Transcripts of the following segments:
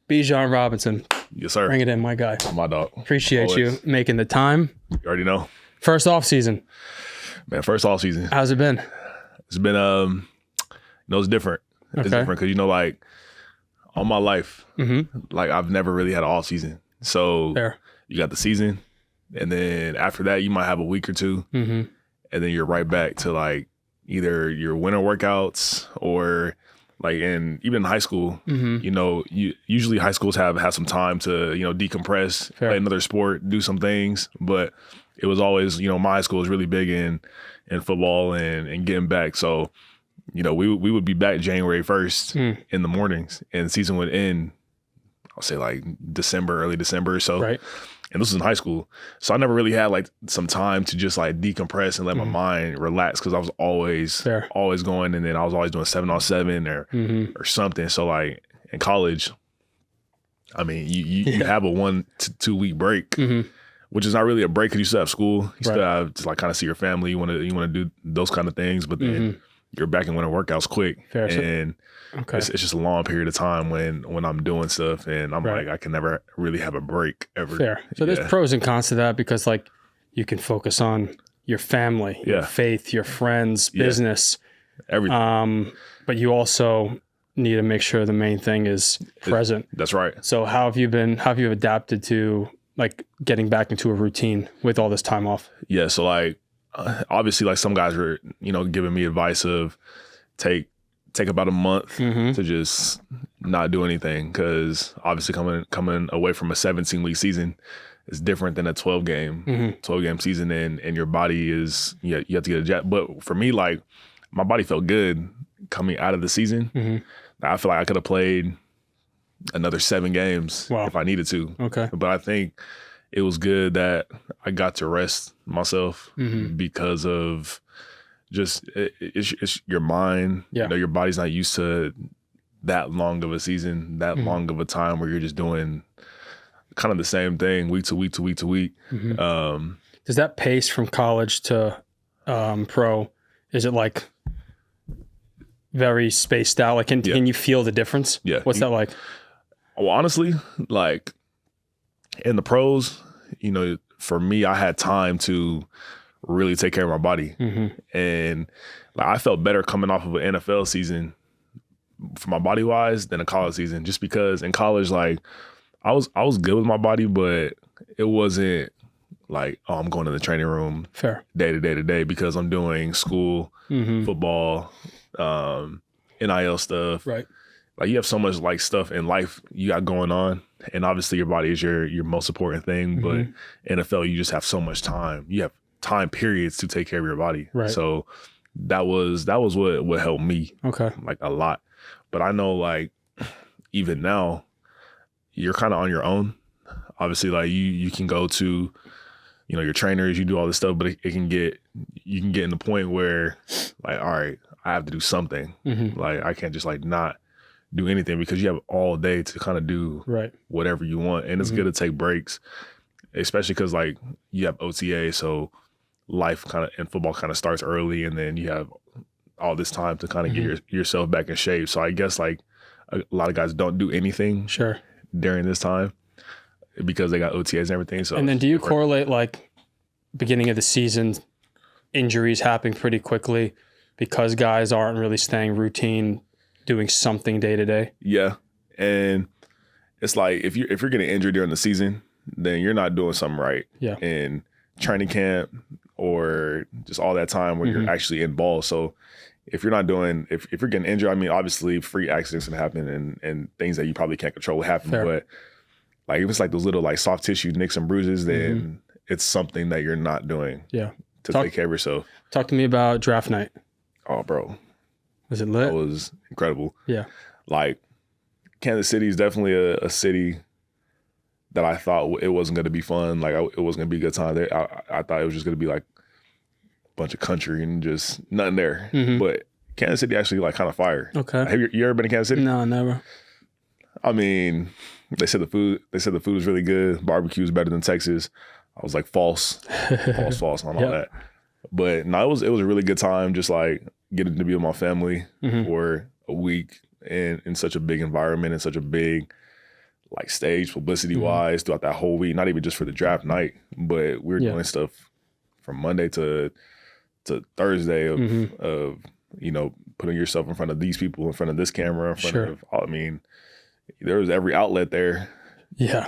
Bijan Robinson. Yes, sir. Bring it in, my guy. My dog. Appreciate Always. you making the time. You already know. First offseason. Man, first offseason. How's it been? It's been, it's different. It's Okay. different because, like, all my life, like, I've never really had an off season. So Fair. you got the season, and then after that, you might have a week or two, and then you're right back to, like, either your winter workouts or, like, and even in high school, usually high schools have some time to, decompress, Fair. play another sport, do some things. But it was always, my high school was really big in football and getting back. So, we would be back January 1st in the mornings, and the season would end, I'll say like early December or so. Right. And this was in high school. So I never really had like some time to just like decompress and let my mind relax because I was always going, and then I was always doing 7-on-7 or something. So like in college, I mean, you have a 1 to 2 week break, which is not really a break because you still have school. You still have to like kind of see your family. You want to do those kind of things, but then you're back in winter workouts quick. Fair. And it's just a long period of time when I'm doing stuff, and I'm like, I can never really have a break ever. Fair. So there's pros and cons to that because like you can focus on your family, your faith, your friends, business, everything. But you also need to make sure the main thing is present. That's right. So how have you adapted to like getting back into a routine with all this time off? Yeah. So like, obviously, like some guys were, giving me advice of take about a month to just not do anything, because obviously coming away from a 17-week season is different than a 12-game season, and your body is you have to get adjusted. But for me, like my body felt good coming out of the season. I feel like I could have played another 7 games if I needed to. Okay, but I think it was good that I got to rest myself because of just it's your mind. Yeah. Your body's not used to that long of a season, that long of a time where you're just doing kind of the same thing week to week to week to week. Does that pace from college to pro, is it like very spaced out? Like can you feel the difference? Yeah. What's that like? Well, honestly, like in the pros, for me, I had time to really take care of my body. And like I felt better coming off of an NFL season for my body wise than a college season, just because in college, like I was good with my body, but it wasn't like, oh, I'm going to the training room day to day because I'm doing school, football, NIL stuff. Right. Like you have so much like stuff in life you got going on, and obviously your body is your most important thing. But NFL, you just have so much time. You have time periods to take care of your body. Right. So that was what helped me. Okay. Like a lot. But I know like even now, you're kind of on your own. Obviously, like you can go to, your trainers, you do all this stuff, but you can get in the point where like, all right, I have to do something. Like I can't just like not do anything because you have all day to kind of do whatever you want. And it's good to take breaks, especially because like you have OTA. So life kind of in football kind of starts early, and then you have all this time to kind of get yourself back in shape. So I guess like a lot of guys don't do anything during this time because they got OTAs and everything. So, and then do you correlate like beginning of the season injuries happening pretty quickly because guys aren't really staying routine, doing something day to day? Yeah. And it's like if you're getting injured during the season, then you're not doing something right. Yeah. In training camp or just all that time where you're actually in ball. So if you're not doing, if you're getting injured, I mean, obviously free accidents can happen and things that you probably can't control happen. But like if it's like those little like soft tissue nicks and bruises, then it's something that you're not doing to take care of yourself. Talk to me about draft night. Oh, bro. Was it lit? That was incredible. Yeah. Like Kansas City is definitely a city that I thought it wasn't going to be fun. Like it wasn't going to be a good time there. I thought it was just going to be like a bunch of country and just nothing there. But Kansas City actually like kind of fire. Okay. Have you ever been to Kansas City? No, never. I mean, they said the food was really good. Barbecue is better than Texas. I was like false on all that. But no, it was a really good time. Just like getting to be with my family for a week in such a big environment and such a big like stage publicity wise throughout that whole week, not even just for the draft night, but we were doing stuff from Monday to Thursday of you know, putting yourself in front of these people, in front of this camera, in front of, I mean, there was every outlet there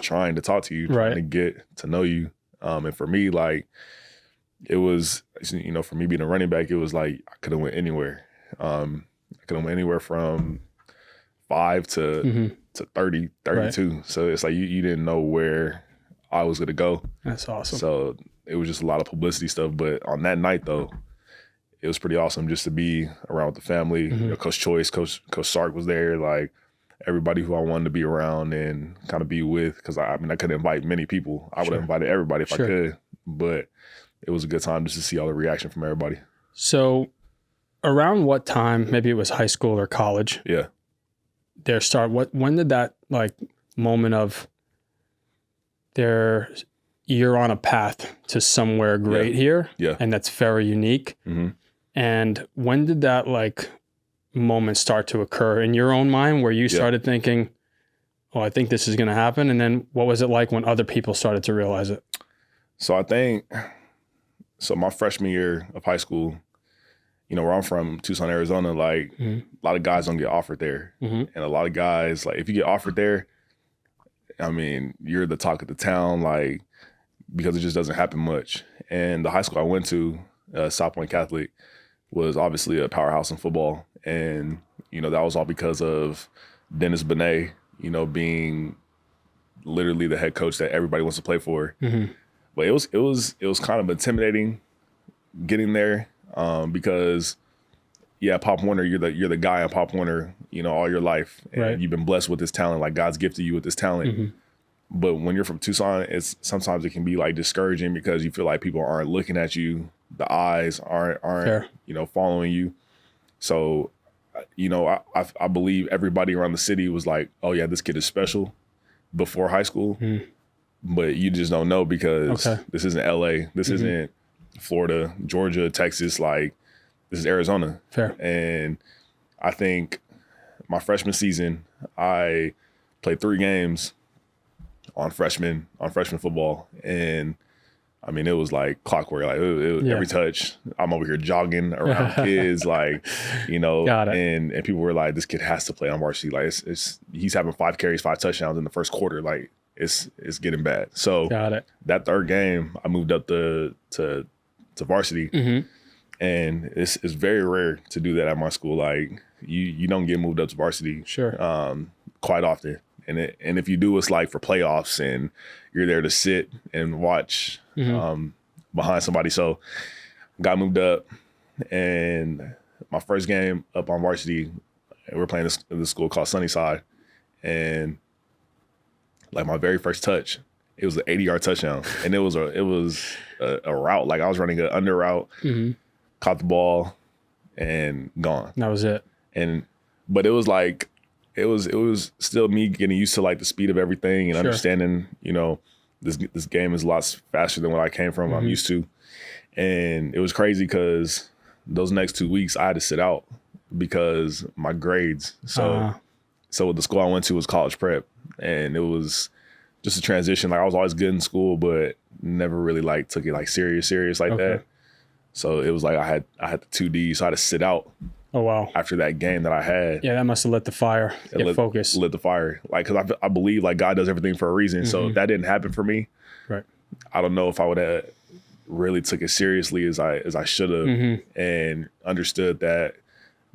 trying to talk to you, trying to get to know you. And for me, like, it was, you know, for me being a running back, it was like I could have went anywhere. I could have went anywhere from 5 to 30, 32. Right. So it's like you didn't know where I was going to go. That's awesome. So it was just a lot of publicity stuff. But on that night, though, it was pretty awesome just to be around with the family. You know, Coach Choice, Coach Sark was there. Like, everybody who I wanted to be around and kind of be with, because I mean, I couldn't invite many people. I would have invited everybody if I could. But it was a good time just to see all the reaction from everybody. So around what time, maybe it was high school or college? Yeah. When did that like moment of you're on a path to somewhere great here? Yeah. And that's very unique. And when did that like moment start to occur in your own mind where you started thinking, oh, I think this is going to happen? And then what was it like when other people started to realize it? So I think, my freshman year of high school, you know, where I'm from, Tucson, Arizona, like a lot of guys don't get offered there. And a lot of guys, like if you get offered there, I mean, you're the talk of the town, like, because it just doesn't happen much. And the high school I went to, South Point Catholic, was obviously a powerhouse in football. And, you know, that was all because of Dennis Benet, you know, being literally the head coach that everybody wants to play for. But it was kind of intimidating getting there because, Pop Warner, you're the guy on Pop Warner, you know, all your life. And you've been blessed with this talent, like God's gifted you with this talent. But when you're from Tucson, sometimes it can be like discouraging because you feel like people aren't looking at you. The eyes aren't you know, following you. So, you know, I believe everybody around the city was like, oh yeah, this kid is special before high school. But you just don't know because this isn't LA. This isn't Florida, Georgia, Texas. Like, this is Arizona. Fair. And I think my freshman season, I played 3 games on freshman football. And I mean, it was like clockwork. Like every touch, I'm over here jogging around kids, like, you know, and people were like, this kid has to play on varsity. Like he's having 5 carries, 5 touchdowns in the first quarter. Like it's getting bad. So that third game, I moved up to varsity, and it's very rare to do that at my school. Like you don't get moved up to varsity quite often. And if you do, it's like for playoffs and you're there to sit and watch behind somebody. So got moved up, and my first game up on varsity, we're playing this school called Sunnyside. And like my very first touch, it was an 80-yard touchdown. And it was a route. Like I was running an under route, caught the ball and gone. That was it. But it was like, it was still me getting used to like the speed of everything and understanding, you know, this game is a lot faster than what I came from. I'm used to. And it was crazy because those next 2 weeks I had to sit out because my grades. So the school I went to was college prep, and it was just a transition. Like I was always good in school, but never really like took it like serious like that. So it was like I had the 2D, so I had to sit out. Oh, wow. After that game that I had. Yeah, that must have lit the fire. Get focused. Lit the fire. Like, because I believe, like, God does everything for a reason. So if that didn't happen for me, I don't know if I would have really took it seriously as I should have and understood that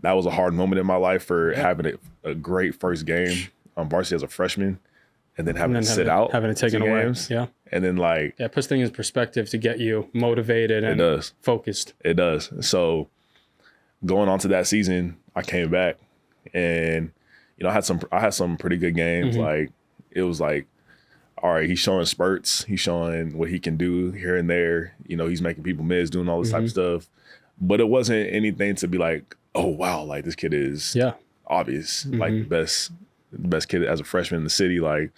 was a hard moment in my life for having a great first game on varsity as a freshman and then having to sit out. Having it taken away. Games. Yeah. And then, like. Yeah, it puts things in perspective to get you motivated and focused. It does. So. Going on to that season, I came back, and you know, I had some pretty good games. Like it was like, all right, he's showing spurts, he's showing what he can do here and there. You know, he's making people miss, doing all this type of stuff. But it wasn't anything to be like, oh wow, like this kid is obvious, like the best kid as a freshman in the city. Like,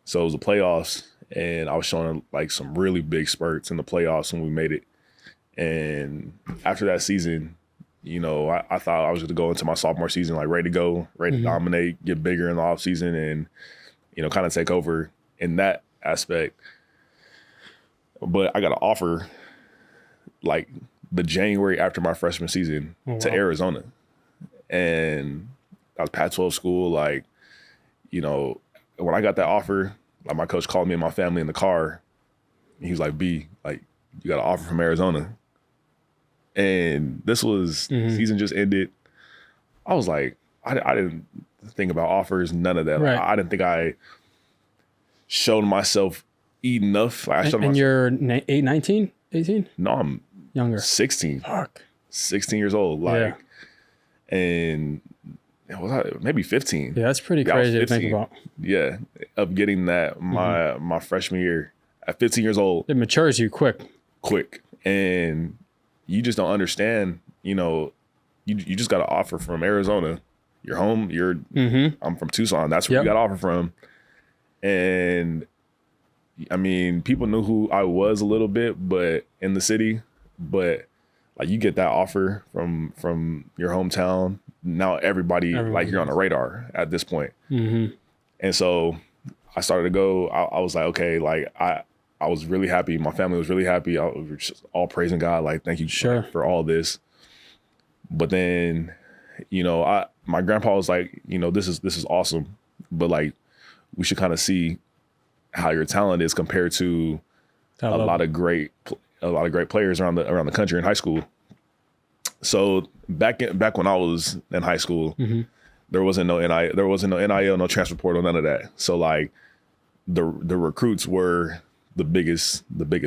so it was the playoffs, and I was showing like some really big spurts in the playoffs when we made it. And after that season, you know, I thought I was going to go into my sophomore season like ready to go, ready to dominate, get bigger in the offseason. And kind of take over in that aspect. But I got an offer like the January after my freshman season to Arizona. And I was Pac-12 school. Like, when I got that offer, like my coach called me and my family in the car. And he was like, B, like, you got an offer from Arizona. And this was, season just ended. I was like, I didn't think about offers, none of that. Right. I didn't think I showed myself enough. Like, I showed and you're 19, 18? No, I'm younger. 16. Fuck. 16 years old. Like, and was I maybe 15? Yeah, that's pretty crazy to think about. Yeah, of getting that my freshman year at 15 years old. It matures you quick. And you just don't understand, you just got an offer from Arizona. You're home. I'm from Tucson. That's where you got an offer from. And I mean, people knew who I was a little bit, but in the city, but like you get that offer from your hometown. Now everybody like you're on the radar at this point. And so I started to go, I was like, okay, like I was really happy. My family was really happy. I was just all praising God. Like, thank you for all this. But then, my grandpa was like, this is awesome, but like, we should kind of see how your talent is compared to a lot of great players around the country in high school. So back when I was in high school, there wasn't no NIL, no transfer portal, none of that. So like the recruits were the biggest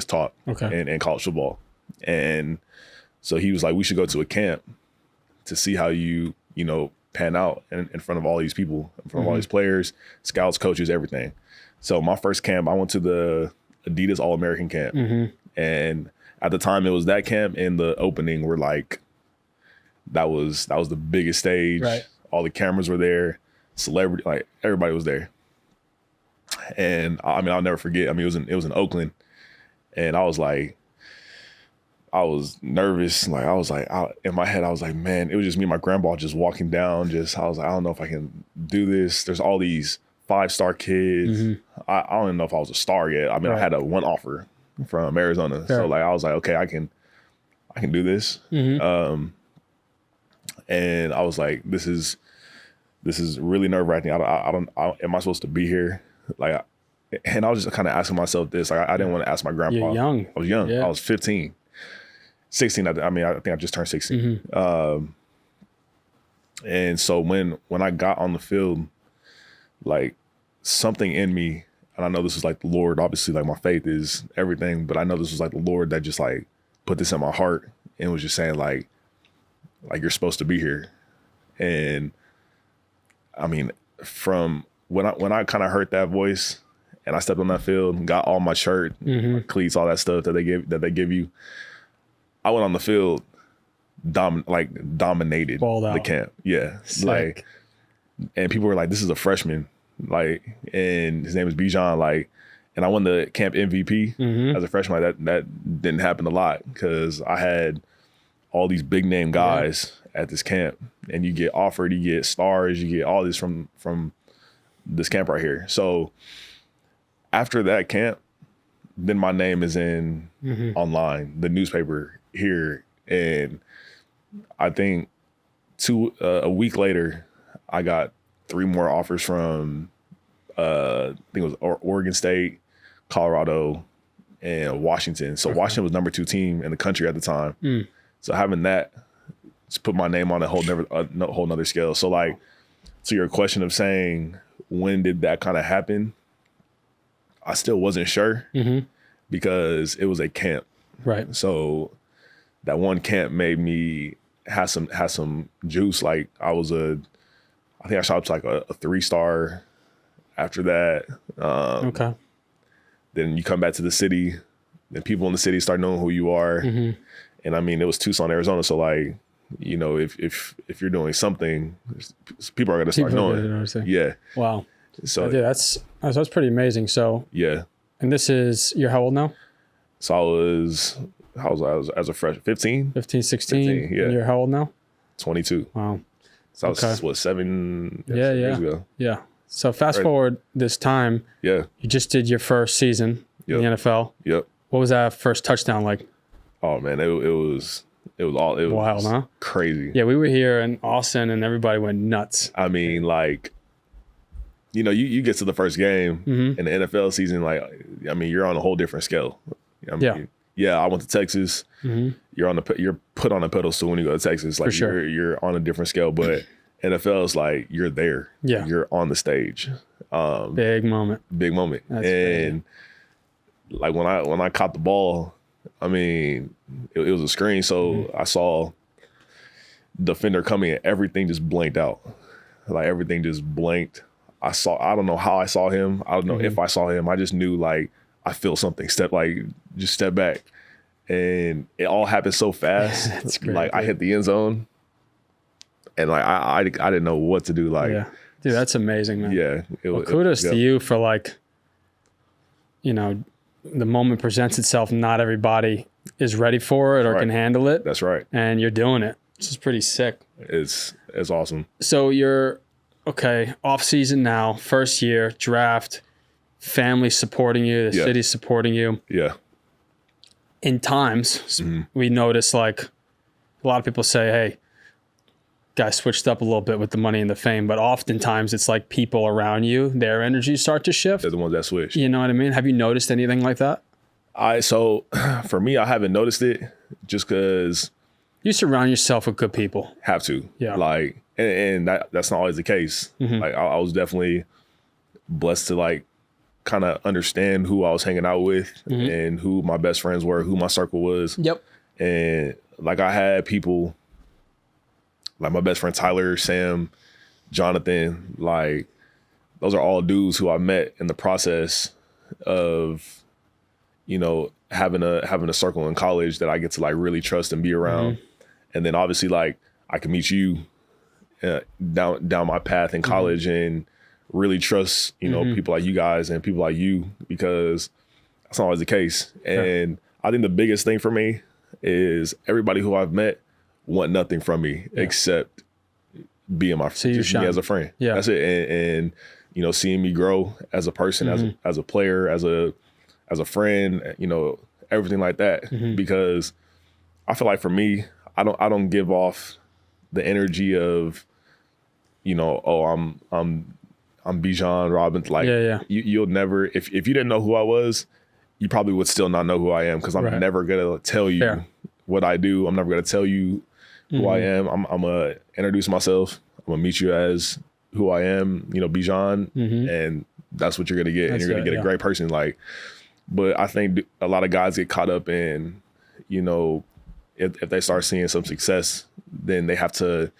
talk in college football. And so he was like, we should go to a camp to see how you pan out in front of all these people, in front of all these players, scouts, coaches, everything. So my first camp, I went to the Adidas All-American camp. And at the time it was that camp and the opening were like, that was the biggest stage. Right. All the cameras were there, celebrity, like everybody was there. And I mean, I'll never forget. I mean, it was in Oakland, and I was nervous. Like I was like, in my head, I was like, man, it was just me and my grandpa just walking down. I was like, I don't know if I can do this. There's all these 5-star kids. I don't even know if I was a star yet. I mean, I had one offer from Arizona, so like I was like, okay, I can do this. And I was like, this is really nerve-wracking. Am I supposed to be here? Like, and I was just kind of asking myself this. Like, I didn't want to ask my grandpa. You're young. I was young. Yeah. I was 15, 16. I think I just turned 16. And so when I got on the field, like something in me, and I know this was like the Lord. Obviously, like my faith is everything, but I know this was like the Lord that just like put this in my heart and was just saying like you're supposed to be here. And I mean, from when I kind of heard that voice and I stepped on that field, got all my shirt, my cleats, all that stuff that they give you, I went on the field, dominated the camp. Yeah. Sick. Like, and people were like, this is a freshman, like, and his name is Bijan, like, and I won the camp MVP as a freshman. Like that didn't happen a lot because I had all these big name guys at this camp, and you get offered, you get stars, you get all this from this camp right here. So after that camp, then my name is in online, the newspaper here. And I think a week later, I got 3 more offers from, I think it was Oregon State, Colorado, and Washington. So Washington was number 2 team in the country at the time. So having that just put my name on a whole nother scale. So like, to your question of saying, when did that kind of happen? I still wasn't sure because it was a camp. Right. So that one camp made me have some juice. Like I think I shot up to like a 3-star after that. Then you come back to the city, then people in the city start knowing who you are. And I mean, it was Tucson, Arizona. So like, if you're doing something, people are going to start knowing. Yeah. Wow. So yeah, that's pretty amazing. So yeah. And you're how old now? So I was as a freshman, 15? 15, 16. 15, yeah. And you're how old now? 22. Wow. So I was, 7 years ago? Yeah. So fast forward this time. Yeah. You just did your first season in the NFL. Yep. What was that first touchdown like? Oh man, it was wild, huh? Crazy. Yeah, we were here in Austin and everybody went nuts. I mean, like, you know, you get to the first game in the NFL season, like, I mean, you're on a whole different scale. I mean, I went to Texas. You're put on a pedestal when you go to Texas. Like, you're on a different scale, but NFL is like, you're there. Yeah. You're on the stage. Big moment. Big moment. That's and like when I caught the ball, I mean, it was a screen. So I saw defender coming and everything just blanked out. Like everything just blanked. I don't know how I saw him. I don't know if I saw him. I just knew like I feel something. Step back. And it all happened so fast. That's great. Like I hit the end zone and like I didn't know what to do. Like, dude, that's amazing, man. Yeah. Kudos to you for like, you know, the moment presents itself. Not everybody is ready for it or can handle it. That's right. And you're doing it. This is pretty sick. It's awesome. So you're off season now, first year, draft, family supporting you, the city supporting you. Yeah. In times, we notice like a lot of people say, hey, guys switched up a little bit with the money and the fame, but oftentimes it's like people around you, their energies start to shift. They're the ones that switch. You know what I mean? Have you noticed anything like that? So for me, I haven't noticed it just because you surround yourself with good people. Have to. Yeah. Like, and that's not always the case. Like I was definitely blessed to like kind of understand who I was hanging out with and who my best friends were, who my circle was. Yep. And like I had people like my best friend Tyler, Sam, Jonathan, like those are all dudes who I met in the process of, you know, having a circle in college that I get to like really trust and be around. And then obviously like I can meet you down my path in college and really trust, you know, people like you guys and people like you, because that's not always the case. And I think the biggest thing for me is everybody who I've met want nothing from me except being me as a friend. Yeah. That's it. And you know, seeing me grow as a person, as a player, as a friend, you know, everything like that. Because I feel like for me, I don't give off the energy of, you know, oh, I'm Bijan Robinson. Like you'll never, if you didn't know who I was, you probably would still not know who I am, because I'm never gonna tell you what I do. I'm never gonna tell you who I am. I'm gonna introduce myself. I'm gonna meet you as who I am, you know, Bijan, and that's what you're gonna get. And you're gonna get a great person. Like, but I think a lot of guys get caught up in, you know, if they start seeing some success, then they have to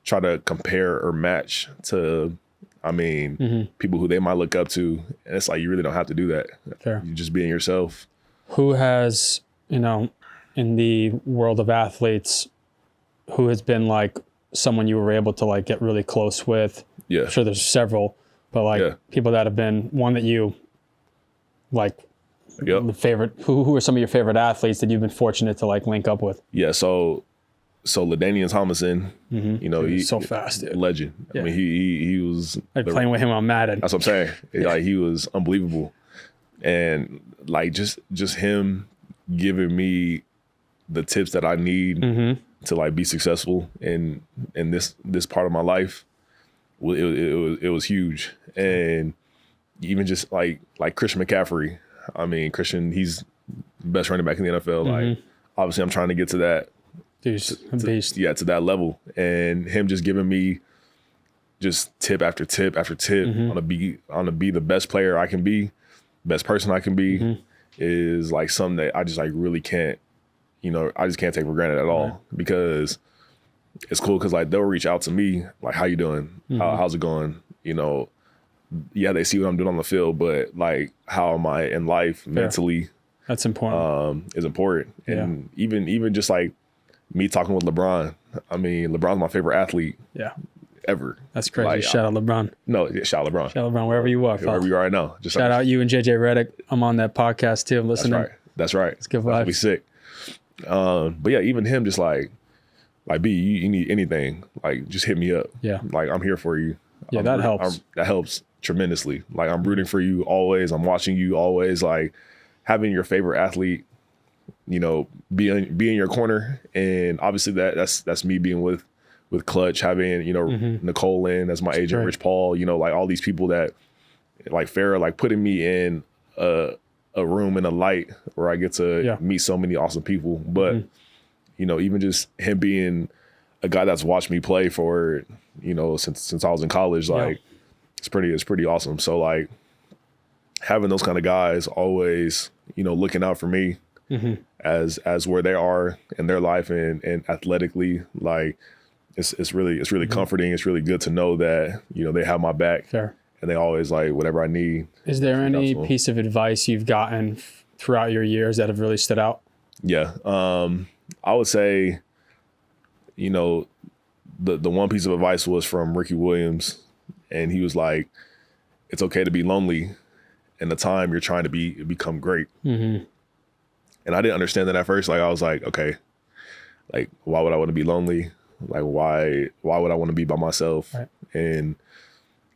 try to compare or match to, I mean, people who they might look up to. And it's like, you really don't have to do that. Fair. You're just being yourself. Who has, you know, in the world of athletes, who has been like someone you were able to like get really close with? Yeah. I'm sure there's several, but like people that have been one that you like, the favorite, who are some of your favorite athletes that you've been fortunate to like link up with? Yeah. So LaDainian Tomlinson, you know, he's so fast, dude. Legend. I mean, he was playing with him on Madden. That's what I'm saying. Like he was unbelievable. And like just him giving me the tips that I need to like be successful in this part of my life, it was huge. And even just like Christian McCaffrey. I mean, Christian, he's the best running back in the NFL. Like obviously I'm trying to get to that. To that level. And him just giving me just tip after tip after tip on to be the best player I can be, best person I can be, is like something that I just like really can't, you know, I just can't take for granted at all. Because it's cool, because like they'll reach out to me like, how you doing? How's it going? You know, they see what I'm doing on the field, but like, how am I in life mentally? That's important. Is important. And even just like me talking with LeBron. I mean, LeBron's my favorite athlete ever. That's crazy. Like, shout out LeBron. No, shout out LeBron. Shout out LeBron, wherever you are. Wherever you are right now. Just shout out you and JJ Redick. I'm on that podcast too. I'm listening. That's right. It's good vibes. That'll be sick. But yeah, even him just like B, you need anything, like just hit me up. Yeah. Like I'm here for you. Yeah, that helps. That helps tremendously. Like, I'm rooting for you always. I'm watching you always. Like, having your favorite athlete, you know, be in your corner. And obviously that's me being with Clutch, having, you know, Nicole Lynn as my agent, Rich Paul, you know, like all these people that like Farrah, like putting me in a room in a light where I get to meet so many awesome people. But, you know, even just him being a guy that's watched me play for, you know, since I was in college, like it's pretty awesome. So like having those kind of guys always, you know, looking out for me as where they are in their life and athletically, like it's really comforting. It's really good to know that, you know, they have my back. Fair. And they always like whatever I need. Is there any piece of advice you've gotten throughout your years that have really stood out? Yeah. I would say, you know, the one piece of advice was from Ricky Williams. And he was like, it's okay to be lonely in the time you're trying to become great. And I didn't understand that at first. Like, I was like, okay, like, why would I want to be lonely? Like, why would I want to be by myself? Right. And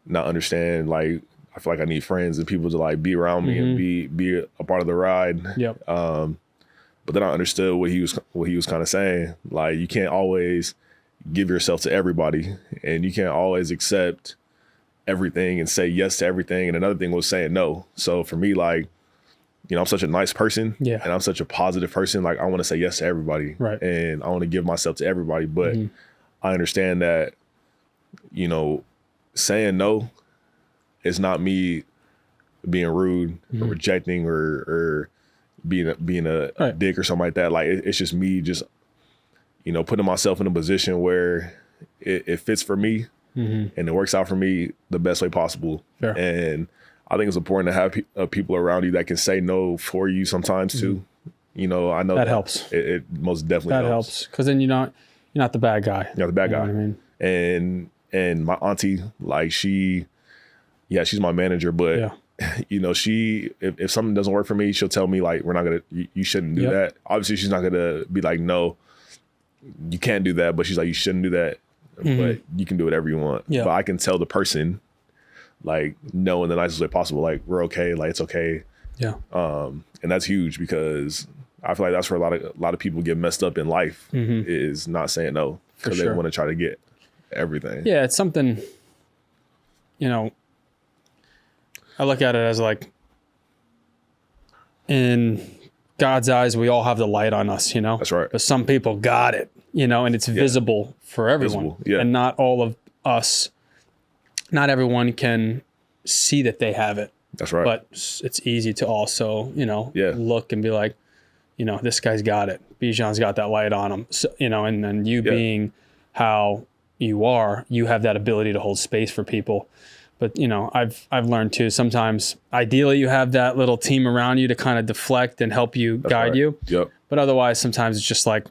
not understand, like, I feel like I need friends and people to like be around me and be a part of the ride. Yep. But then I understood what he was kind of saying. Like, you can't always give yourself to everybody, and you can't always accept everything and say yes to everything. And another thing was saying no. So for me, like, you know, I'm such a nice person and I'm such a positive person. Like, I want to say yes to everybody, right? And I want to give myself to everybody. But I understand that, you know, saying no is not me being rude or rejecting or being a dick or something like that. Like, it's just me just, you know, putting myself in a position where it fits for me and it works out for me the best way possible. Fair. And I think it's important to have people around you that can say no for you sometimes too. You know, I know that helps. It most definitely helps. Because then you're not the bad guy. You're not the bad guy. What I mean? And my auntie, like, she's my manager, but you know, if something doesn't work for me, she'll tell me, like, you shouldn't do that. Obviously she's not gonna be like, no, you can't do that. But she's like, you shouldn't do that, but you can do whatever you want. But I can tell the person, like, no, in the nicest way possible. Like, we're okay. Like, it's okay. Yeah. And that's huge because I feel like that's where a lot of people get messed up in life is not saying no because they want to try to get everything. Yeah, it's something, you know, I look at it as like, in God's eyes, we all have the light on us, you know? That's right. But some people got it, you know, and it's visible for everyone. And not all of us, not everyone can see that they have it. That's right. But it's easy to also, you know, look and be like, you know, this guy's got it. Bijan's got that light on him. So, you know, and then you being how you are, you have that ability to hold space for people. But, you know, I've learned too, sometimes ideally you have that little team around you to kind of deflect and help you, guide you. Yep. But otherwise, sometimes it's just like,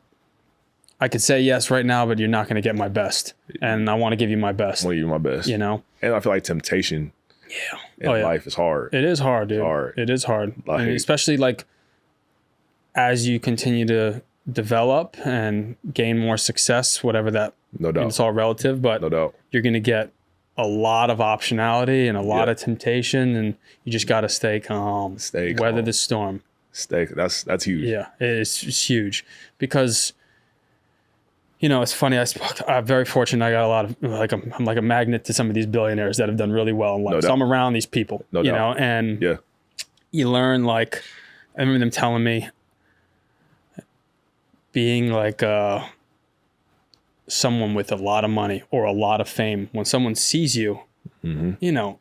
I could say yes right now, but you're not going to get my best. And I want to give you my best. I want to give you my best. You know? And I feel like temptation in life is hard. It is hard, dude. It is hard. Like, and especially like as you continue to develop and gain more success, whatever that, no doubt, it's all relative, but no doubt, you're going to get a lot of optionality and a lot of temptation, and you just got to stay calm, weather the storm. That's huge. Yeah, it's huge because, you know, it's funny. I'm very fortunate. I got a lot of, like, I'm like a magnet to some of these billionaires that have done really well in life. No doubt. So I'm around these people, you know, and you learn, like, I remember them telling me, being like someone with a lot of money or a lot of fame, when someone sees you, you know,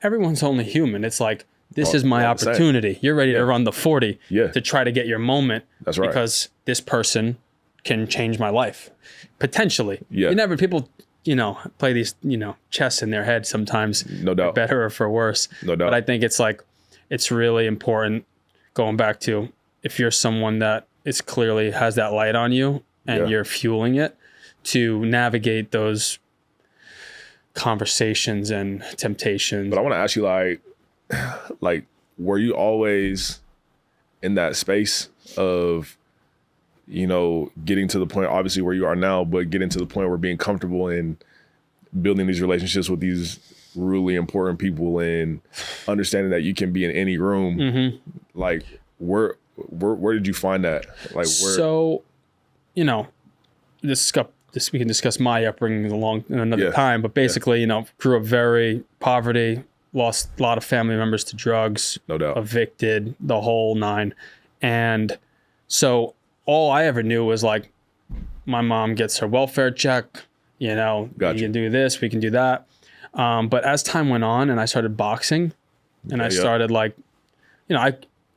everyone's only human. It's like, this is my opportunity. You're ready to run the 40 to try to get your moment. That's right. Because this person can change my life, potentially. You never, people, you know, play these, you know, chess in their head sometimes. No doubt. For better or for worse. No doubt. But I think it's like, it's really important, going back to, if you're someone that is clearly has that light on you and you're fueling it, to navigate those conversations and temptations. But I want to ask you, like, were you always in that space of, you know, getting to the point, obviously where you are now, but getting to the point where being comfortable in building these relationships with these really important people in understanding that you can be in any room. Like, where did you find that? Like, where? So, you know, this we can discuss my upbringing another time, but basically, you know, grew up very poverty, lost a lot of family members to drugs, no doubt, evicted, the whole nine. And so all I ever knew was like, my mom gets her welfare check, you know, we can do this, we can do that. But as time went on and I started boxing and I started like, you know,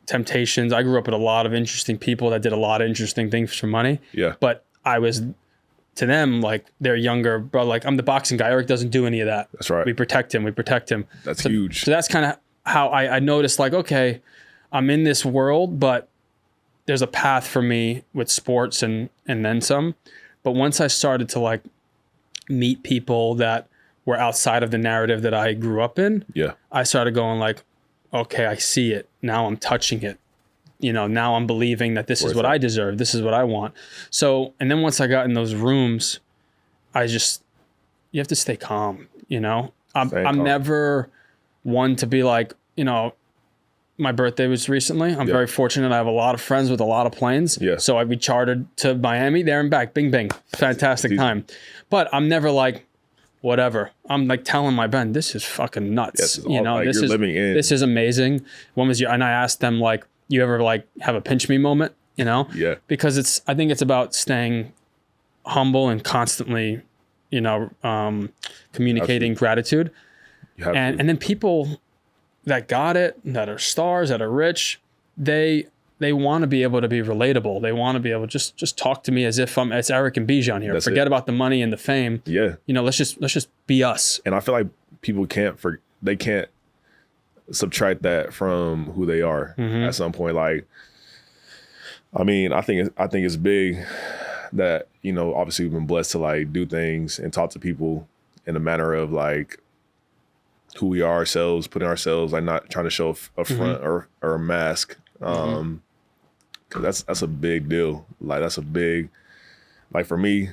temptations, I grew up with a lot of interesting people that did a lot of interesting things for money. Yeah. But I was, to them, like, they're younger, bro. Like, I'm the boxing guy. Eric doesn't do any of that. That's right. We protect him. That's huge. So that's kind of how I noticed, like, okay, I'm in this world, but there's a path for me with sports and then some. But once I started to like meet people that were outside of the narrative that I grew up in, I started going like, okay, I see it. Now I'm touching it. You know, now I'm believing that this is what I deserve. This is what I want. So, and then once I got in those rooms, you have to stay calm, you know? I'm never one to be like, you know, my birthday was recently. I'm very fortunate. I have a lot of friends with a lot of planes. Yeah. So we chartered to Miami, there and back. Bing, bing. Fantastic time. But I'm never like, whatever. I'm like telling my band, this is fucking nuts. You know, like this is amazing. When was and I asked them like, you ever like have a pinch me moment, you know? Yeah. Because I think it's about staying humble and constantly, you know, communicating gratitude. And then people that got it, that are stars, that are rich, they want to be able to be relatable. They want to be able to just talk to me as if it's Eric and Bijan here. Forget about the money and the fame. Yeah. You know, let's just be us. And I feel like people can't subtract that from who they are at some point. Like, I mean, I think it's big that, you know, obviously we've been blessed to like do things and talk to people in a manner of like who we are ourselves, putting ourselves, like not trying to show a front or a mask. Cause that's a big deal. Like that's a big, like for me,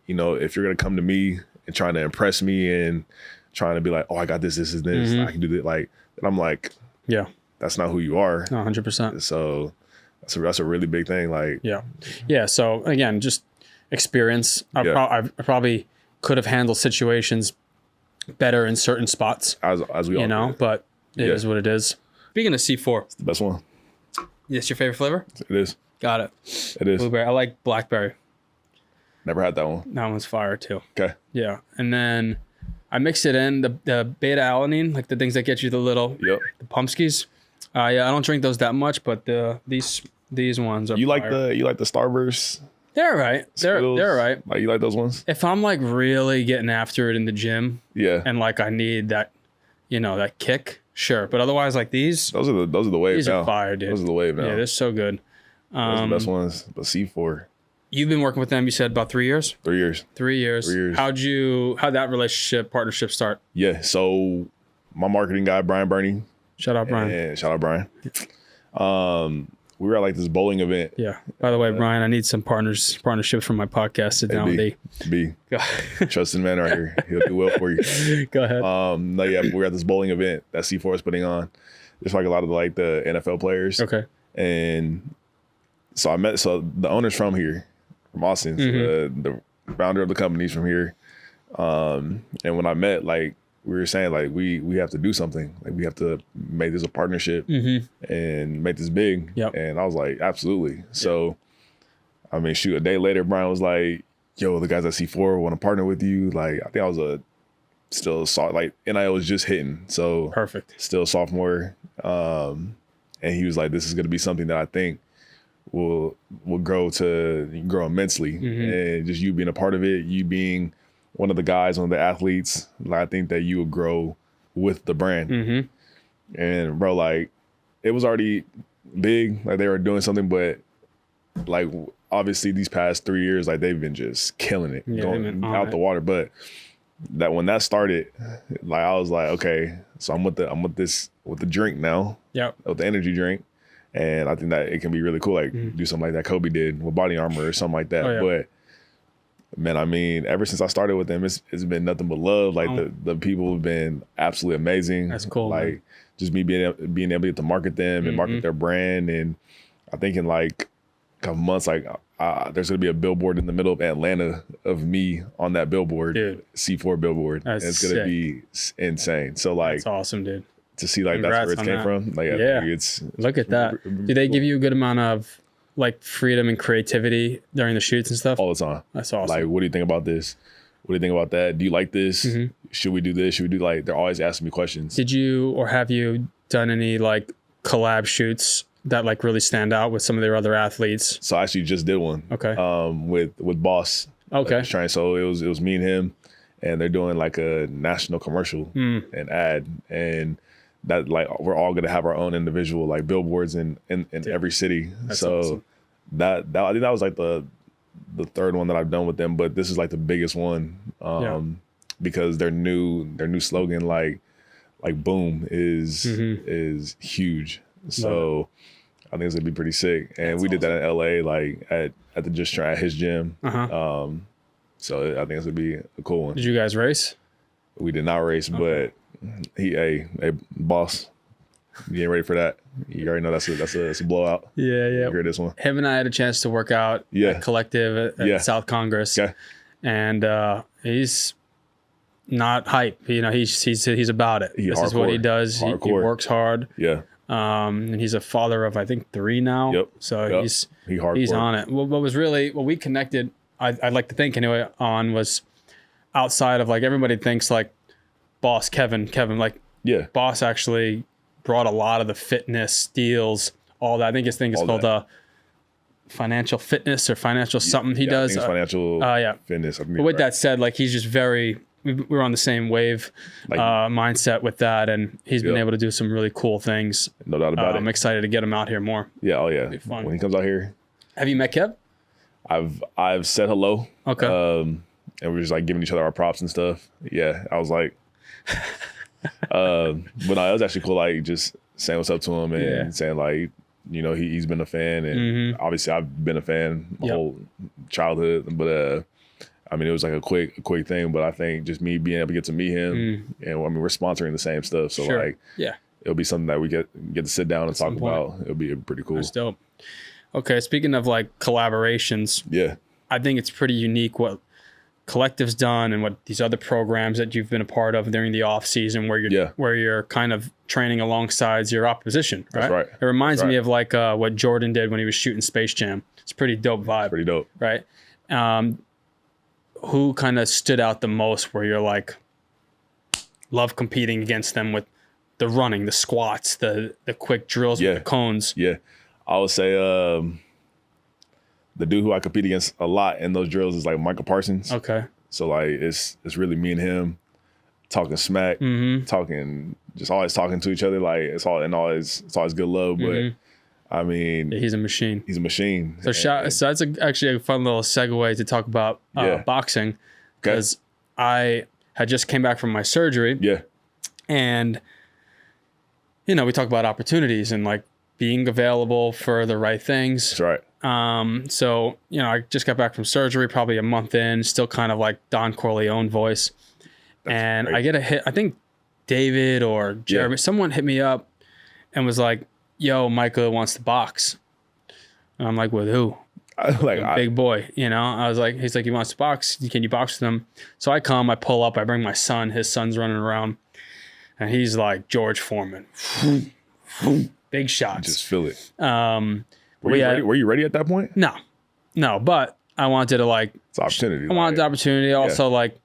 you know, if you're going to come to me and trying to impress me and trying to be like, oh, I got this, I can do that. Like, and I'm like, yeah, that's not who you are. 100%. So that's a really big thing. Like, yeah. So again, just experience. I probably could have handled situations better in certain spots, as we all, you know, but it is what it is. Speaking of C4, it's the best one. Yes, your favorite flavor? It is. Got it. It is. Blueberry. I like blackberry. Never had that one. That one's fire too. Okay. Yeah, and then I mix it in the beta alanine, like the things that get you the little the pumpskis. Yeah, I don't drink those that much, but these ones are. You like the Starburst? They're all right. They're all right. Like you like those ones? If I'm like really getting after it in the gym, and like I need that, you know, that kick, sure. But otherwise, like these, those are the wave. These now. are fire, dude. Those are the wave now. Yeah, they're so good. Those are the best ones. The C4. You've been working with them, you said, about 3 years? 3 years. 3 years. 3 years. How'd that partnership start? Yeah, so my marketing guy, Brian Burney. Shout out, Brian. And shout out, Brian. We were at like this bowling event. Yeah. By the way, Brian, I need some partnerships from my podcast. Sit down with B. Trusted man right here. He'll do well for you. Go ahead. No, yeah, we were at this bowling event that C4 is putting on. There's like a lot of like the NFL players. Okay. And so the owner's from here, from Austin. So the founder of the company's from here. And when I met, like, we were saying, like, we have to do something. Like, we have to make this a partnership and make this big. Yep. And I was like, absolutely. So, I mean, shoot, a day later, Brian was like, yo, the guys at C4 want to partner with you. Like, I think I was like, NIL was just hitting. So, perfect. Still sophomore. And he was like, this is going to be something that I think will grow immensely. And just you being a part of it, you being one of the guys, one of the athletes, like, I think that you will grow with the brand. And bro, like, it was already big, like they were doing something, but like obviously these past 3 years, like they've been just killing it, going out the water. But that when that started, like I was like, okay, so I'm with the drink now, with the energy drink, and I think that it can be really cool, like do something like that Kobe did with Body Armor or something like that. But Man, I mean, ever since I started with them, it's been nothing but love. Like the people have been absolutely amazing. That's cool. Like man. just me being able to get to market them and market their brand. And I think in like a couple months, like there's gonna be a billboard in the middle of Atlanta of me on that billboard, dude. C4 billboard. That's and it's gonna be insane. So like, that's awesome, dude. To see like that's where it came from. Like I think it's look at that. Do they give you a good amount of like freedom and creativity during the shoots and stuff? All the time. That's awesome. Like, what do you think about this? What do you think about that? Do you like this? Should we do this? Should we do like? They're always asking me questions. Did you or have you done any like collab shoots that like really stand out with some of their other athletes? So I actually just did one. Okay. With Boss. Okay. Trying. So it was me and him, and they're doing like a national commercial and ad, and that like we're all gonna have our own individual like billboards in every city. That's so awesome. that I think that was like the third one that I've done with them, but this is like the biggest one because their new slogan like boom is huge. So I think it's gonna be pretty sick. And that's we did that in LA like at the Just Try at his gym. So I think it's gonna be a cool one. Did you guys race? We did not race, but hey, boss, you ain't ready for that. You already know that's a blowout. Yeah. You hear this one. Him and I had a chance to work out at Collective at South Congress. Okay. And he's not hype. You know, he's about it. This is what he does. He works hard. Yeah. And he's a father of I think 3 now. Yep. So he's on it. What we connected, I'd like to think anyway, on was outside of like everybody thinks like Boss Kevin like Boss actually brought a lot of the fitness deals, all that. I think his thing is called financial fitness or financial something he does. Financial fitness. But with that said, like he's just we're on the same wave mindset with that, and he's been able to do some really cool things. No doubt about it. I'm excited to get him out here more. Yeah, oh yeah. When he comes out here. Have you met Kev? I've said hello. Okay. And we're just like giving each other our props and stuff. Yeah, I was like, but no, it was actually cool. Like just saying what's up to him and saying like, you know, he's been a fan, and obviously I've been a fan my whole childhood. But I mean, it was like a quick thing. But I think just me being able to get to meet him, and I mean, we're sponsoring the same stuff, so like, it'll be something that we get to sit down and talk about. It'll be pretty cool. That's dope. Okay, speaking of like collaborations, I think it's pretty unique what Collective's done and what these other programs that you've been a part of during the off season where you're kind of training alongside your opposition, right? That's right. It reminds me of like what Jordan did when he was shooting Space Jam. It's a pretty dope vibe. Pretty dope. Right? Who kind of stood out the most where you're like, love competing against them with the running, the squats, the quick drills with the cones? Yeah. I would say the dude who I compete against a lot in those drills is like Michael Parsons. Okay. So like it's really me and him talking smack, talking, just always talking to each other. Like it's always good love. But I mean, he's a machine. He's a machine. So so that's actually a fun little segue to talk about boxing, because I had just came back from my surgery. Yeah. And you know, we talk about opportunities and like being available for the right things. That's right. So, you know, I just got back from surgery, probably a month in, still kind of like Don Corleone voice. That's great. I get a hit. I think David or Jeremy, someone hit me up and was like, yo, Micah wants to box. And I'm like, with who? Big boy, you know? I was like, he's like, he wants to box. Can you box with him? So I pull up, I bring my son. His son's running around. And he's like George Foreman. Big shots. Just feel it. Were you ready at that point? No, but I wanted to like, it's an opportunity. I wanted the opportunity. Also, like,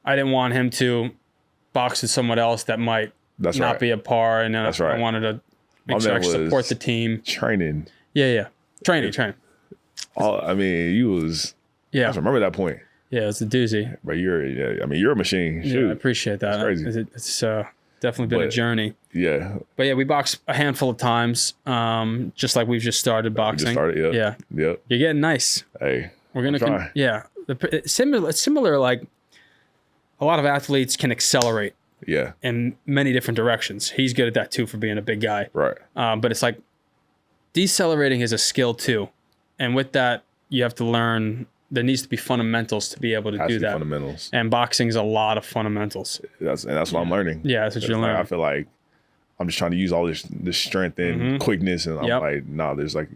I didn't want him to box with someone else that might not be a par. And I wanted to make sure I support the team. Training. Yeah. Training. I mean, you was. Yeah. I remember that point. Yeah, it's a doozy. But you're a machine. Shoot. Yeah, I appreciate that. It's crazy. It's definitely been a journey. Yeah. But yeah, we boxed a handful of times, just like we've just started boxing. Yeah. You're getting nice. Hey, we're going to try. It's similar, like a lot of athletes can accelerate in many different directions. He's good at that too for being a big guy. Right. But it's like decelerating is a skill too. And with that, you have to learn there needs to be fundamentals to be able to do that. Fundamentals. And boxing is a lot of fundamentals. That's what I'm learning. Yeah, that's what you're learning. I feel like I'm just trying to use all this strength and quickness, and I'm like, no, there's an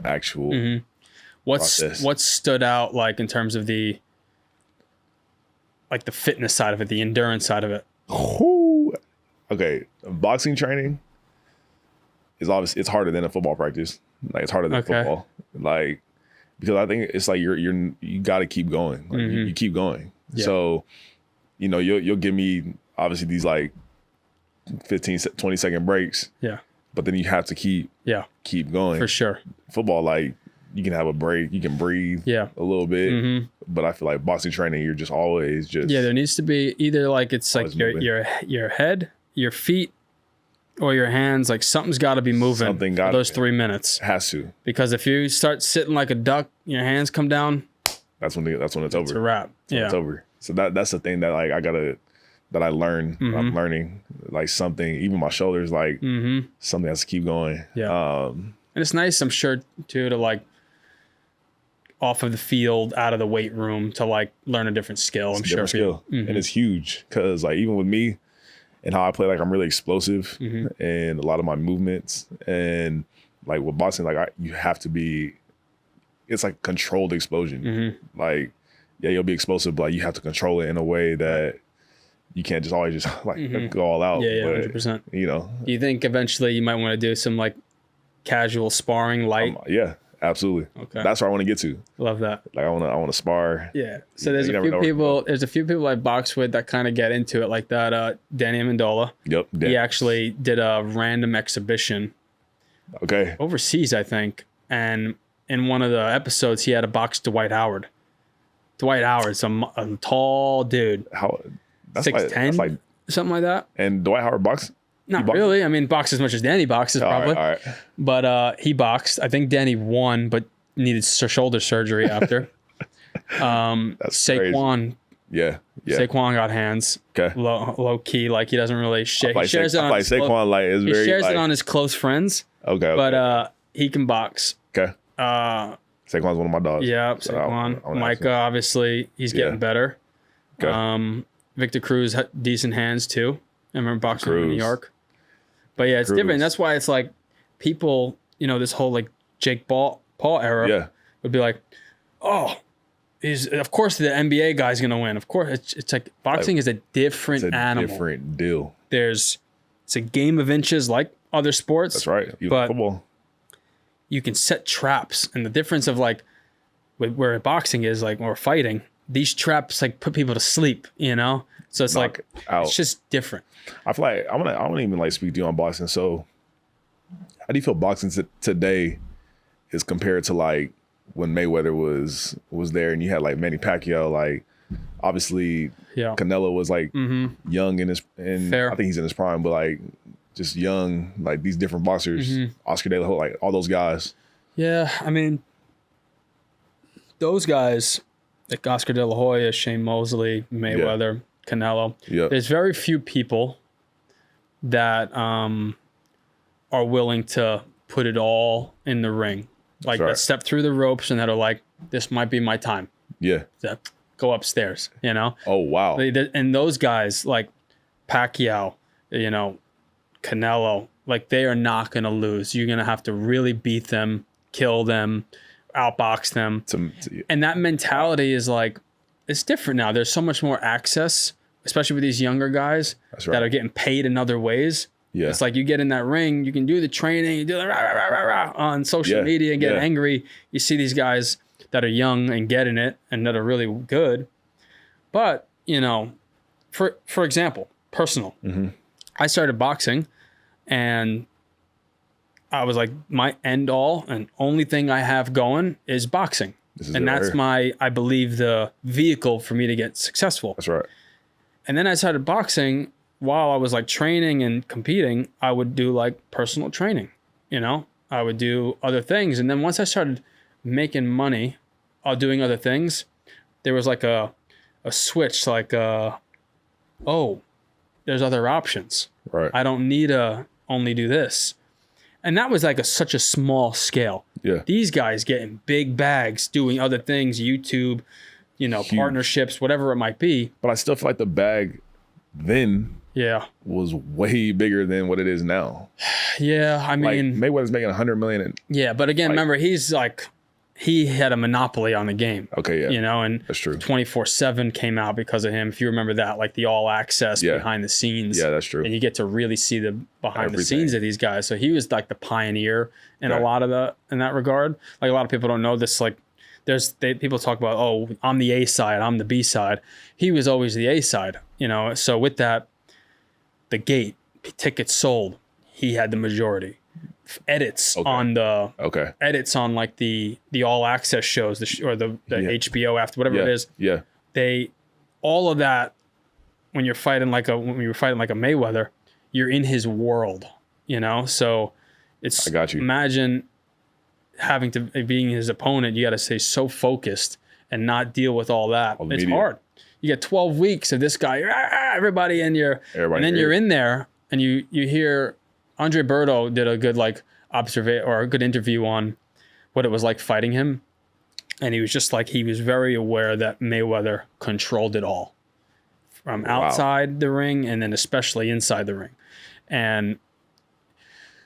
actual process. What stood out like in terms of the fitness side of it, the endurance side of it? Okay, boxing training is obviously it's harder than a football practice. Like it's harder than football. Like because I think it's like you got to keep going. Like you keep going. Yeah. So you'll give me obviously these like 15, 20 second breaks. Yeah. But then you have to keep going. For sure. Football, like you can have a break, you can breathe a little bit. But I feel like boxing training, you're just always just there needs to be either like it's like your head, your feet, or your hands. Like something's got to be moving for those 3 minutes. Has to. Because if you start sitting like a duck, your hands come down. That's when it's over. It's a wrap. It's over. So that's the thing that like I learn. I'm learning like something. Even my shoulders, like something has to keep going. Yeah. And it's nice, I'm sure, too, to like off of the field, out of the weight room, to like learn a different skill. And it's huge because like even with me and how I play, like I'm really explosive and a lot of my movements, and like with boxing, like you have to be. It's like controlled explosion. Like you'll be explosive, but like, you have to control it in a way that you can't just always just like go all out. Yeah, 100%. Do you think eventually you might want to do some like casual sparring, light? Yeah. Absolutely. Okay. That's where I want to get to. Love that. Like I want to spar. Yeah. So there's a few people I box with that kind of get into it like that. Danny Amendola. Yep. He actually did a random exhibition. Okay. Overseas, I think. And in one of the episodes, he had to box Dwight Howard. Dwight Howard's a tall dude. 6'10", something like that. And Dwight Howard boxed? Not really. I mean, boxed as much as Danny boxes, probably. All right. But he boxed. I think Danny won, but needed shoulder surgery after. That's Saquon. Crazy. Yeah. Saquon got hands. Okay. Low key, like he doesn't really share. He shares it on his close friends. Okay. But he can box. Okay. Saquon's one of my dogs. Yeah, Saquon. Micah, obviously, he's getting better. Okay. Victor Cruz had decent hands too. I remember boxing in New York. But yeah, it's different. That's why it's like people, this whole like Jake Paul era would be like, oh, of course the NBA guy's going to win. Of course. It's like boxing is a different animal. Different deal. It's a game of inches like other sports. That's right. But football. You can set traps. And the difference of like where boxing is like, or fighting, these traps like put people to sleep, So it's like out. It's just different. I feel like I want to even like speak to you on boxing. So, how do you feel boxing today is compared to like when Mayweather was there and you had like Manny Pacquiao? Like, obviously, Canelo was like young I think he's in his prime, but like just young, like these different boxers, Oscar De La Hoya, like all those guys. Yeah, I mean, those guys like Oscar De La Hoya, Shane Mosley, Mayweather. Canelo. Yep. There's very few people that are willing to put it all in the ring. Like that step through the ropes and that are like, this might be my time. Yeah. Go upstairs, Oh, wow. And those guys like Pacquiao, Canelo, like they are not going to lose. You're going to have to really beat them, kill them, outbox them. And that mentality is like, it's different now. There's so much more access, especially with these younger guys that are getting paid in other ways. Yeah. It's like you get in that ring, you can do the training, you do the rah, rah, rah, rah, on social media and get angry. You see these guys that are young and getting it and that are really good. But, for example, personal. I started boxing and I was like, my end all and only thing I have going is boxing. And that's I believe, the vehicle for me to get successful. That's right. And then I started boxing while I was like training and competing. I would do like personal training, I would do other things. And then once I started making money doing other things, there was like a switch, like, there's other options. Right. I don't need to only do this. And that was like such a small scale. Yeah. These guys getting big bags, doing other things, YouTube, huge partnerships, whatever it might be. But I still feel like the bag then was way bigger than what it is now. Yeah, I mean, Mayweather's making $100 million. But again, remember, he had a monopoly on the game. Okay, yeah. And that's true. 24/7 came out because of him. If you remember that, like the all access behind the scenes. Yeah, that's true. And you get to really see the behind the scenes of these guys. So he was like the pioneer in a lot of in that regard. Like a lot of people don't know this. Like people talk about, oh, I'm the A side, I'm the B side. He was always the A side, So with that, the gate, tickets sold, he had the majority. Edits on the edits on like the all access shows, or the HBO after whatever it is. Yeah. They all of that when you're fighting like a Mayweather, you're in his world, So it's I got you. Imagine having to being his opponent, you got to stay so focused and not deal with all that. It's hard. You get 12 weeks of this guy, everybody in your, and then you're in there and you hear Andre Berto did a good observation or a good interview on what it was like fighting him. And he was just like, he was very aware that Mayweather controlled it all from outside the ring and then especially inside the ring. And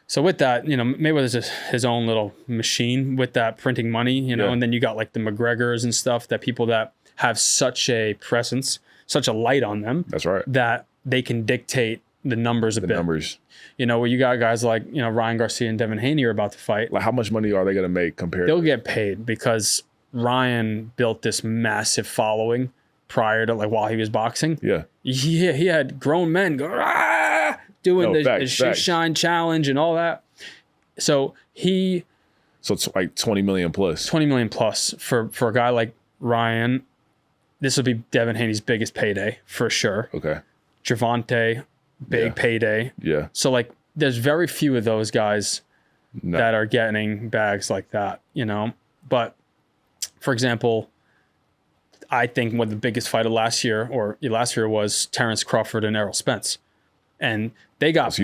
so with that, Mayweather's his own little machine with that printing money, and then you got like the McGregors and stuff, that people that have such a presence, such a light on them. That's right. That they can dictate the numbers a bit. Numbers. Where you got guys like, Ryan Garcia and Devin Haney are about to fight. Like how much money are they going to make compared They'll get paid because Ryan built this massive following prior to while he was boxing. Yeah. He had grown men go, doing the shoe shine challenge and all that. So it's like 20 million plus. 20 million plus for a guy like Ryan. This will be Devin Haney's biggest payday for sure. Okay. Gervonta, big payday. Yeah. So there's very few of those guys that are getting bags like that, But for example, I think one of the biggest fight of last year was Terrence Crawford and Errol Spence. And they got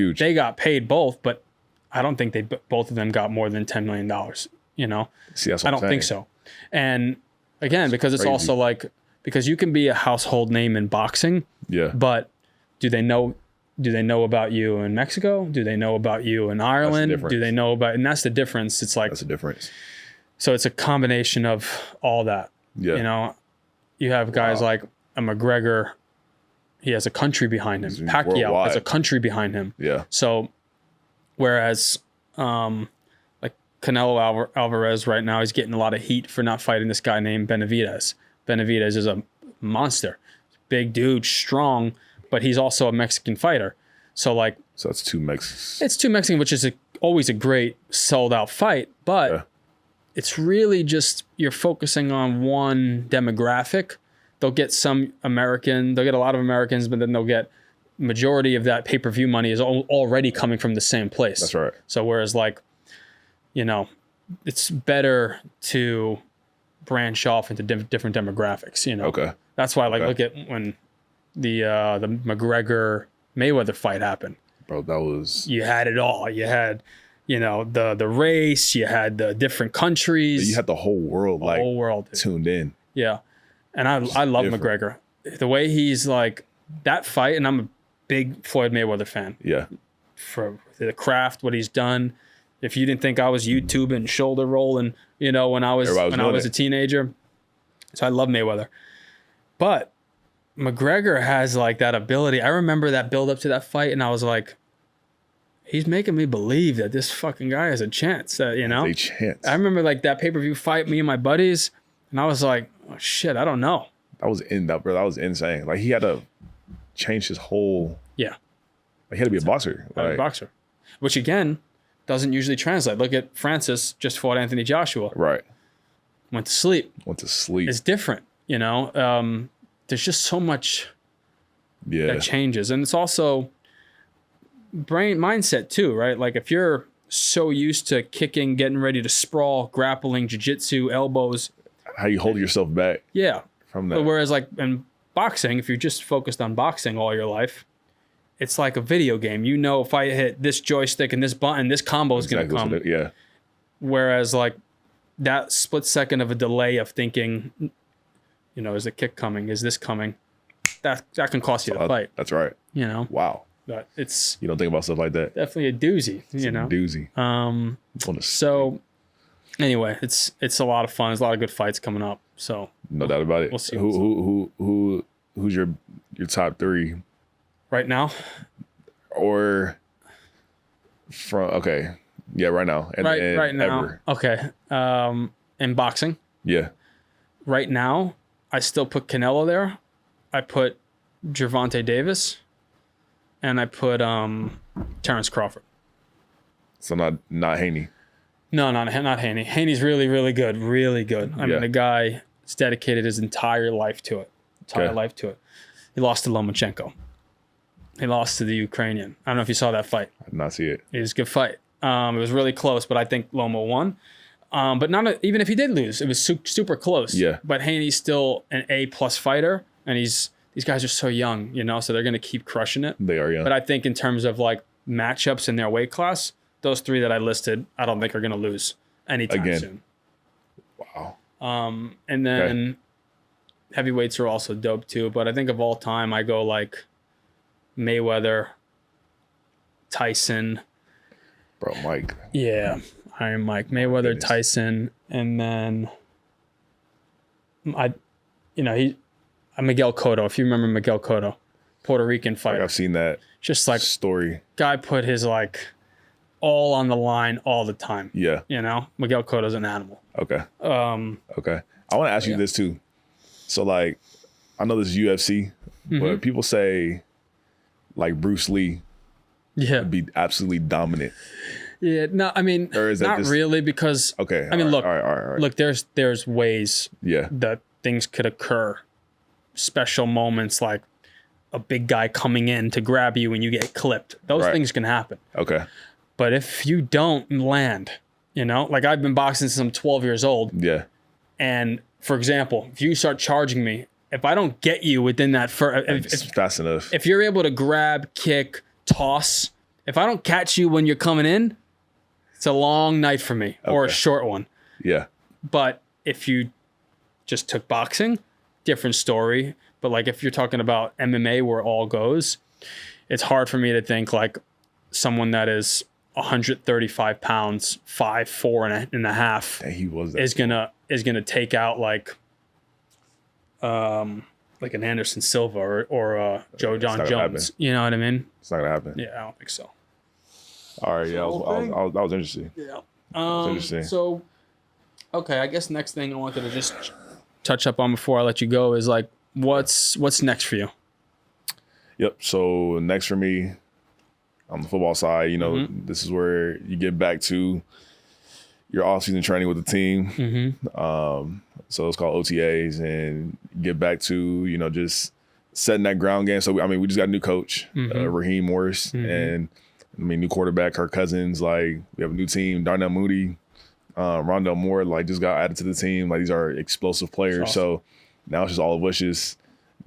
paid both, but I don't think both of them got more than $10 million, See, that's what I don't think so. And again, because it's also because you can be a household name in boxing. Yeah. But do they know about you in Mexico? Do they know about you in Ireland? Do they know about, and that's the difference. It's like, that's the difference. So it's a combination of all that. Yeah. You have guys like a McGregor. He has a country behind him. Pacquiao worldwide. Has a country behind him. Yeah. So, whereas, like Canelo Alvarez right now, he's getting a lot of heat for not fighting this guy named Benavidez. Benavidez is a monster, big dude, strong, but he's also a Mexican fighter. So that's two Mexicans. It's two Mexican, which is always a great sold out fight, but it's really just you're focusing on one demographic. They'll get they'll get a lot of Americans, but then they'll get majority of that pay-per-view money is already coming from the same place. That's right. So whereas it's better to branch off into different demographics, Okay. That's why look at when the McGregor Mayweather fight happened. Bro, that was, you had it all. You had the race, you had the different countries. You had the whole world tuned in. Yeah. And I love McGregor. The way he's that fight, and I'm a big Floyd Mayweather fan. Yeah. For the craft, what he's done. If you didn't think I was YouTubing, shoulder rolling, when I was a teenager. So I love Mayweather. But McGregor has that ability. I remember that build up to that fight, and I was like, he's making me believe that this fucking guy has a chance. A chance. I remember that pay-per-view fight, me and my buddies, and I was like, oh shit, I don't know. That was insane. He had to change his whole. Yeah. He had to be a boxer. A boxer, which again doesn't usually translate. Look at Francis, just fought Anthony Joshua. Right. Went to sleep. It's different, there's just so much that changes. And it's also mindset too, right? If you're so used to kicking, getting ready to sprawl, grappling, jiu-jitsu, elbows. How you hold yourself back. Yeah. From that. But whereas in boxing, if you're just focused on boxing all your life, it's like a video game. If I hit this joystick and this button, this combo is going to come. Whereas like that split second of a delay of thinking, you know, is the kick coming? Is this coming? That can cost you the fight. That's right. You know? Wow. But it's... You don't think about stuff like that? Definitely a doozy, it's you know? A doozy. So anyway, it's a lot of fun. There's a lot of good fights coming up. So no doubt about it. We'll see. Who's your top 3 right now? Or from right now. Right now. Ever. Okay. In boxing. Yeah. Right now, I still put Canelo there. I put Gervonta Davis, and I put Terrence Crawford. So not Haney. No, not Haney. Haney's really, really good. Really good. I mean, the guy has dedicated his entire life to it. He lost to Lomachenko. He lost to the Ukrainian. I don't know if you saw that fight. I did not see it. It was a good fight. It was really close, but I think Loma won. But even if he did lose, it was super close. Yeah. But Haney's still an A+ fighter, and these guys are so young, you know, so they're going to keep crushing it. They are young. But I think in terms of like matchups in their weight class, those 3 that I listed, I don't think are going to lose anytime soon. Wow. And then heavyweights are also dope too. But I think of all time, I go like Mayweather, Tyson. Bro, Mike. Yeah, Iron Mike. Mayweather, Tyson, and then Miguel Cotto. If you remember Miguel Cotto, Puerto Rican fighter. I've seen that. Just like story. Guy put his like all on the line all the time. Yeah. You know, Miguel Cotto's an animal. Okay. Okay. I want to ask you this too. So like, I know this is UFC, but people say like Bruce Lee would be absolutely dominant. Yeah, no, I mean, or is that not just, really because, okay. I mean, all right. Look, there's ways that things could occur. Special moments like a big guy coming in to grab you and you get clipped. Those things can happen. Okay. But if you don't land, you know, like I've been boxing since I'm 12 years old. Yeah. And for example, if you start charging me, if I don't get you within that fast enough, if you're able to grab, kick, toss, if I don't catch you when you're coming in, it's a long night for me or a short one. Yeah. But if you just took boxing, different story. But like if you're talking about MMA where it all goes, it's hard for me to think like someone that is 135 pounds, 5'4" and a half is gonna take out like an Anderson Silva or Joe John Jones. You know what I mean? It's not gonna happen. Yeah, I don't think so. All right, yeah, that was interesting. Yeah. Interesting. So, okay, I guess next thing I wanted to just touch up on before I let you go is like, what's next for you? Yep. So next for me, on the football side, you know, this is where you get back to your offseason training with the team. So it's called OTAs, and get back to, you know, just setting that ground game. So, I mean, we just got a new coach, Raheem Morris, and I mean, new quarterback, Kirk Cousins. Like, we have a new team, Darnell Mooney, Rondell Moore, like, just got added to the team. Like, these are explosive players. Awesome. So now it's just all of us just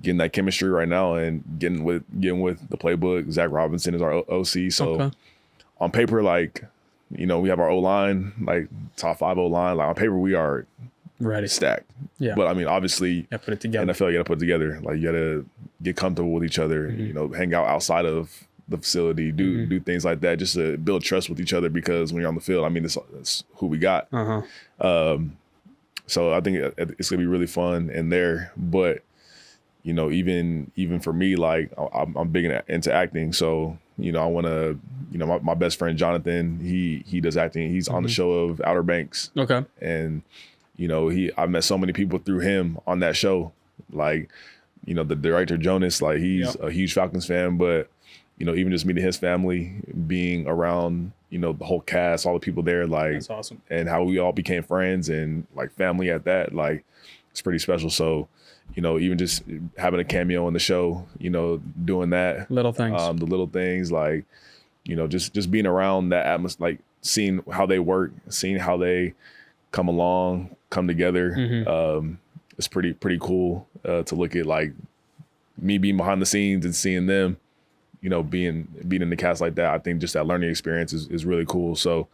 getting that chemistry right now and getting with the playbook. Zach Robinson is our OC. So on paper, like, you know, we have our O-line, like top 5 O-line. Like, on paper, we are ready, stacked. Yeah. But I mean, obviously, put it together. NFL, you got to put it together. Like, you got to get comfortable with each other. You know, hang out outside of the facility, do things like that, just to build trust with each other. Because when you're on the field, I mean, it's who we got. So I think it's gonna be really fun in there. But you know, even for me, like I'm big into acting. So you know, I want to, you know, my best friend Jonathan, he does acting. He's on the show of Outer Banks. Okay. And you know, I met so many people through him on that show. Like, you know, the director Jonas, like he's a huge Falcons fan, but you know, even just meeting his family, being around, you know, the whole cast, all the people there, like, that's awesome. And how we all became friends and like family at that, like, it's pretty special. So, you know, even just having a cameo in the show, you know, doing that, little things, the little things, like, you know, just being around that atmosphere, like seeing how they work, seeing how they come together. It's pretty cool to look at, like me being behind the scenes and seeing them, you know, being in the cast like that. I think just that learning experience is really cool. So,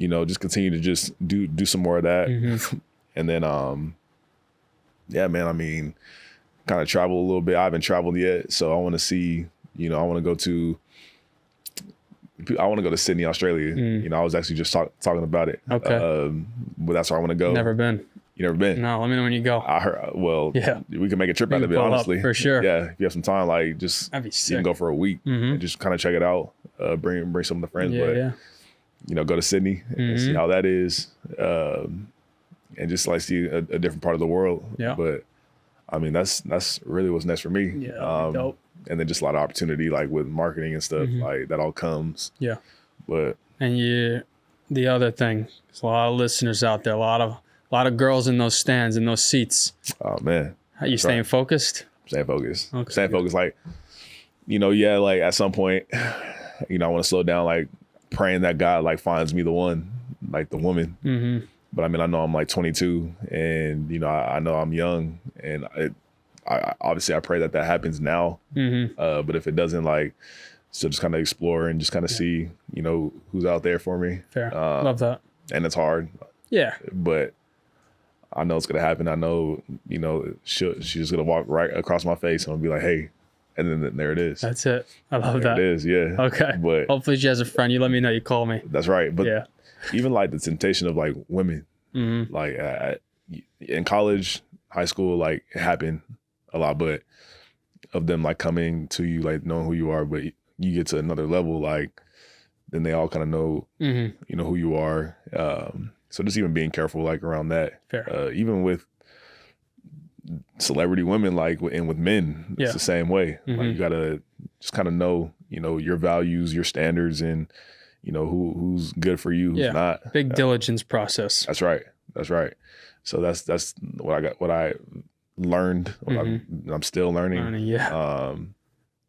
you know, just continue to just do some more of that. And then, yeah, man, I mean, kind of travel a little bit. I haven't traveled yet. So I want to see, you know, I want to go to Sydney, Australia. You know, I was actually just talking about it. Okay. But that's where I want to go. Never been. You never been? No, let me know when you go. I heard, well, yeah, we can make a trip out of it, honestly. For sure. Yeah, if you have some time, like just That'd be sick. You can go for a week and just kind of check it out. Bring some of the friends, you know, go to Sydney and see how that is, and just like see a different part of the world. Yeah. But I mean, that's really what's next for me. Yeah. Dope. And then just a lot of opportunity, like with marketing and stuff, like that all comes. Yeah. But the other thing, there's a lot of listeners out there, a lot of girls in those stands, in those seats. Oh man. Are you staying focused? Staying focused. Okay. Staying focused. Like, you know, yeah, like at some point, you know, I want to slow down, like praying that God like finds me the one, like the woman. But I mean, I know I'm like 22 and, you know, I know I'm young and I obviously I pray that happens now. But if it doesn't, like, so just kind of explore and just kind of see, you know, who's out there for me. Fair. Love that. And it's hard. Yeah. But I know it's going to happen. I know, you know, she's just going to walk right across my face and I'll be like, hey, and then there it is. That's it. I love that. It is. Yeah. Okay. But hopefully she has a friend. You let me know. You call me. That's right. But yeah. Even like the temptation of like women, like in college, high school, like it happened a lot, but of them like coming to you, like knowing who you are, but you get to another level, like then they all kind of know, you know, who you are. So just even being careful, like around that. Fair. Even with celebrity women, like and with men, it's the same way. Like you gotta just kind of know, you know, your values, your standards, and you know who's good for you, who's not. Big diligence process. That's right. That's right. So that's what I got. What I learned. What I'm still learning. Yeah.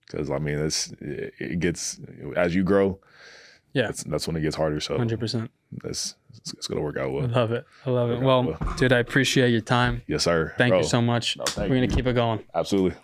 Because I mean, it gets as you grow. Yeah. That's when it gets harder. So 100%. It's gonna work out well. I love it. I love it. Well, dude, I appreciate your time. Yes, sir. Thank you so much. No, We're gonna keep it going. Absolutely.